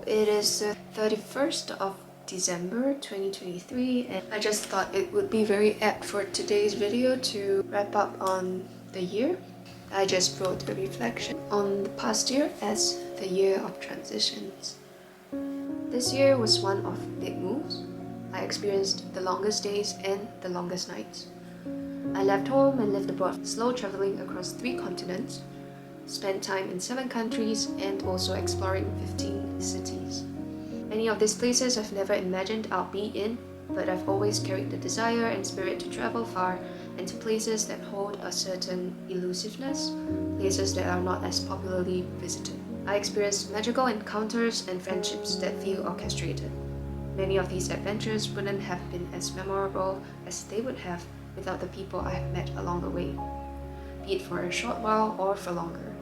It is the 31st of December 2023, and I just thought it would be very apt for today's video to wrap up on the year. I just wrote a reflection on the past year as the year of transitions. This year was one of big moves. I experienced the longest days and the longest nights. I left home and lived abroad, slow traveling across 3 continents, spent time in 7 countries, and also exploring 15 cities. Many of these places I've never imagined I'll be in, but I've always carried the desire and spirit to travel far and to places that hold a certain elusiveness, places that are not as popularly visited. I experienced magical encounters and friendships that feel orchestrated. Many of these adventures wouldn't have been as memorable as they would have without the people I have met along the way, be it for a short while or for longer.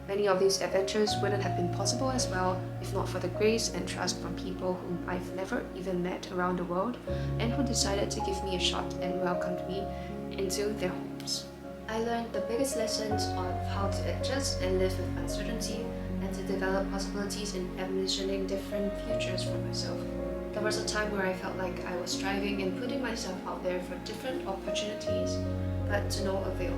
Many of these adventures wouldn't have been possible as well if not for the grace and trust from people whom I've never even met around the world and who decided to give me a shot and welcomed me into their homes. I learned the biggest lessons on how to adjust and live with uncertainty and to develop possibilities in envisioning different futures for myself. There was a time where I felt like I was striving and putting myself out there for different opportunities, but to no avail.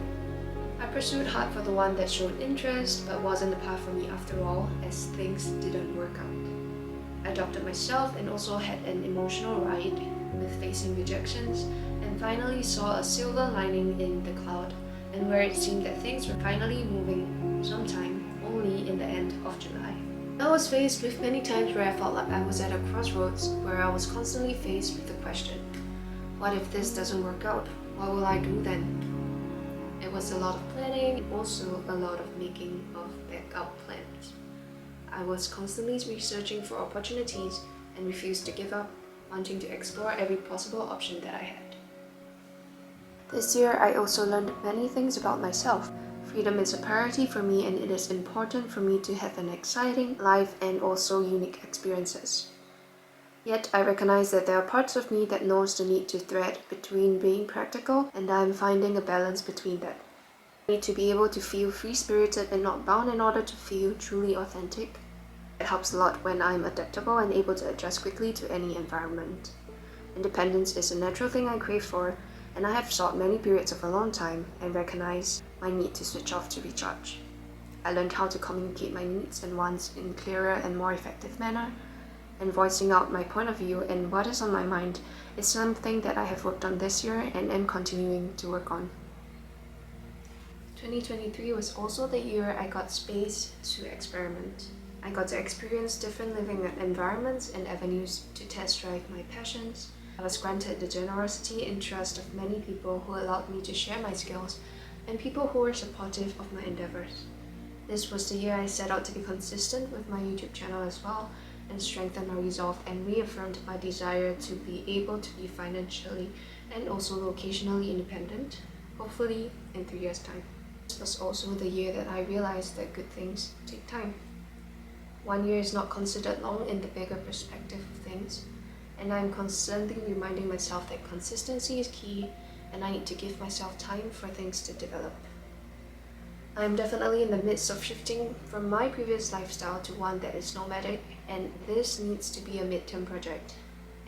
I pursued hard for the one that showed interest, but wasn't the path for me after all, as things didn't work out. I doubted myself and also had an emotional ride with facing rejections, and finally saw a silver lining in the cloud, and where it seemed that things were finally moving sometime only in the end of July. I was faced with many times where I felt like I was at a crossroads, where I was constantly faced with the question, what if this doesn't work out? What will I do then? It was a lot of planning, also a lot of making of backup plans. I was constantly researching for opportunities and refused to give up, wanting to explore every possible option that I had. This year, I also learned many things about myself. Freedom is a priority for me, and it is important for me to have an exciting life and also unique experiences. Yet I recognize that there are parts of me that knows the need to thread between being practical, and I'm finding a balance between that. I need to be able to feel free-spirited and not bound in order to feel truly authentic. It helps a lot when I'm adaptable and able to adjust quickly to any environment. Independence is a natural thing I crave for, and I have sought many periods of alone time and recognize my need to switch off to recharge. I learned how to communicate my needs and wants in a clearer and more effective manner, and voicing out my point of view and what is on my mind is something that I have worked on this year and am continuing to work on. 2023 was also the year I got space to experiment. I got to experience different living environments and avenues to test drive my passions. I was granted the generosity and trust of many people who allowed me to share my skills and people who were supportive of my endeavors. This was the year I set out to be consistent with my YouTube channel as well, and strengthened my resolve and reaffirmed my desire to be able to be financially and also locationally independent, hopefully in 3 years' time. This was also the year that I realized that good things take time. 1 year is not considered long in the bigger perspective of things, and I'm constantly reminding myself that consistency is key and I need to give myself time for things to develop. I'm definitely in the midst of shifting from my previous lifestyle to one that is nomadic, and this needs to be a midterm project,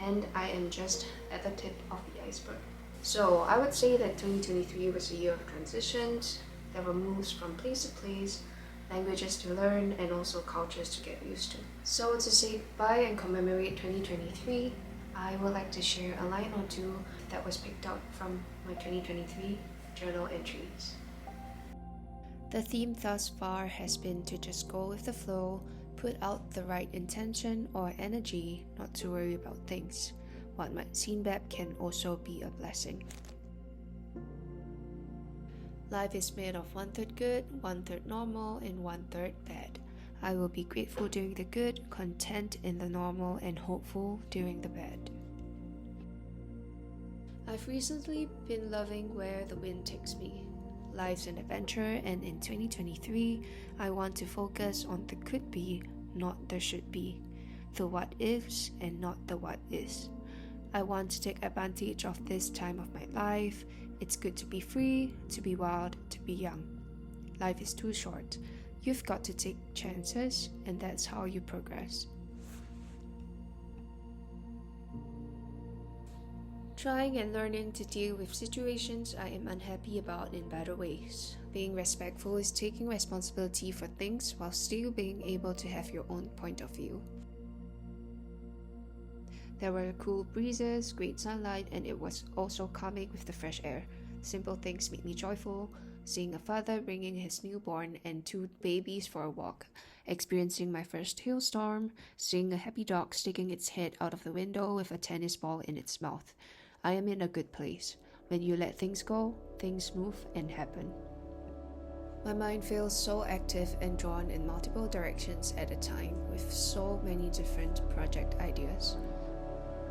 and I am just at the tip of the iceberg. So I would say that 2023 was a year of transitions. There were moves from place to place, languages to learn, and also cultures to get used to. So to say bye and commemorate 2023, I would like to share a line or two that was picked out from my 2023 journal entries. The theme thus far has been to just go with the flow, put out the right intention or energy, not to worry about things. What might seem bad can also be a blessing. Life is made of 1/3 good, 1/3 normal, and 1/3 bad. I will be grateful during the good, content in the normal, and hopeful during the bad. I've recently been loving where the wind takes me. Life's an adventure, and in 2023, I want to focus on the could be, not the should be, the what ifs and not the what is. I want to take advantage of this time of my life. It's good to be free, to be wild, to be young. Life is too short. You've got to take chances, and that's how you progress. Trying and learning to deal with situations I am unhappy about in better ways. Being respectful is taking responsibility for things while still being able to have your own point of view. There were cool breezes, great sunlight, and it was also calming with the fresh air. Simple things made me joyful. Seeing a father bringing his newborn and 2 babies for a walk, experiencing my first hailstorm, seeing a happy dog sticking its head out of the window with a tennis ball in its mouth. I am in a good place. When you let things go, things move and happen. My mind feels so active and drawn in multiple directions at a time with so many different project ideas.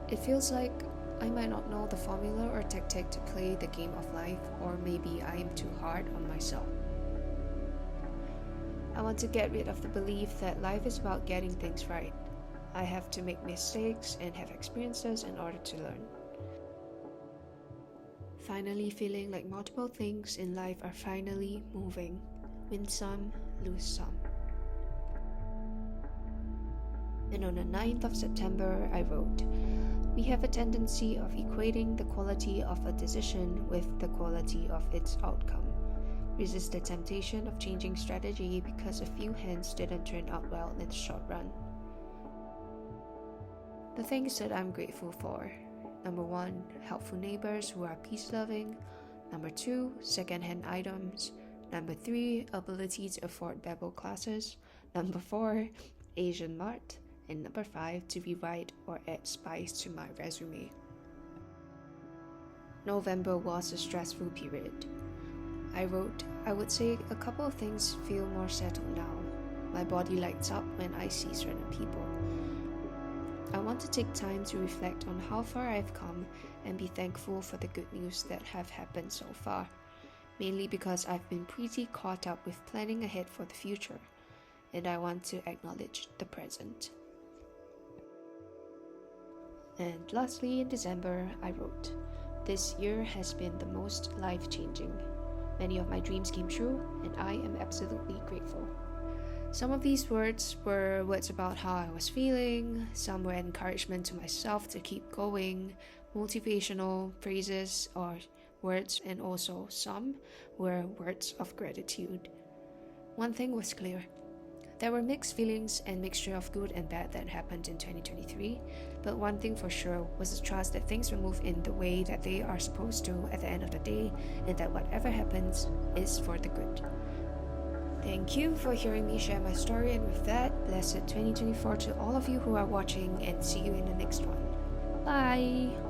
It feels like I might not know the formula or tactic to play the game of life, or maybe I am too hard on myself. I want to get rid of the belief that life is about getting things right. I have to make mistakes and have experiences in order to learn. Finally feeling like multiple things in life are finally moving. Win some, lose some. And on the 9th of September, I wrote, "We have a tendency of equating the quality of a decision with the quality of its outcome. Resist the temptation of changing strategy because a few hands didn't turn out well in the short run." The things that I'm grateful for. Number 1, helpful neighbors who are peace-loving. Number 2, second-hand items. Number 3, ability to afford Bible classes. Number 4, Asian Mart. And number 5, to rewrite or add spice to my resume. November was a stressful period. I wrote, "I would say a couple of things feel more settled now. My body lights up when I see certain people. I want to take time to reflect on how far I've come and be thankful for the good news that have happened so far, mainly because I've been pretty caught up with planning ahead for the future, and I want to acknowledge the present." And lastly, in December, I wrote, "This year has been the most life-changing. Many of my dreams came true, and I am absolutely grateful." Some of these words were words about how I was feeling, some were encouragement to myself to keep going, motivational phrases or words, and also some were words of gratitude. One thing was clear. There were mixed feelings and mixture of good and bad that happened in 2023, but one thing for sure was the trust that things will move in the way that they are supposed to at the end of the day, and that whatever happens is for the good. Thank you for hearing me share my story, and with that, blessed 2024 to all of you who are watching, and see you in the next one. Bye!